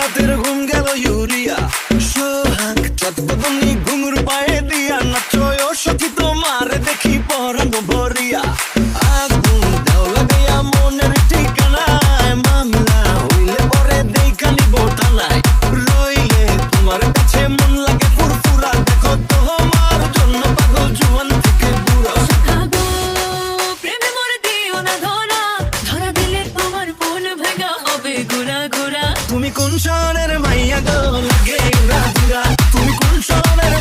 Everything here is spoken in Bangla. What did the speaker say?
রাতের ঘুম গেল ইউরিয়া সোহাগ চটপটনি ঘুঙুর পায়ে দিয়া নাচো ও সখী তোমার দেখি পরানো ভরিয়া আগুন দাও লাগাইয়া মনের ঠিকানায় মামলা হইলে পরে দেখা নিব থানায় রইলে তোমার কাছে মন লাগে ফুরফুরা দেখো তোমার জন্য পাগল জুয়ান থেকে বুড়া প্রেমে মরে দিও না ধরা ধরা দিলে তোমার মন ভাঙা হবে ঘোরা ঘোরা তুমি কোন শহরের মাইয়া গো লাগে উড়া দুরা তুমি কোন শহরের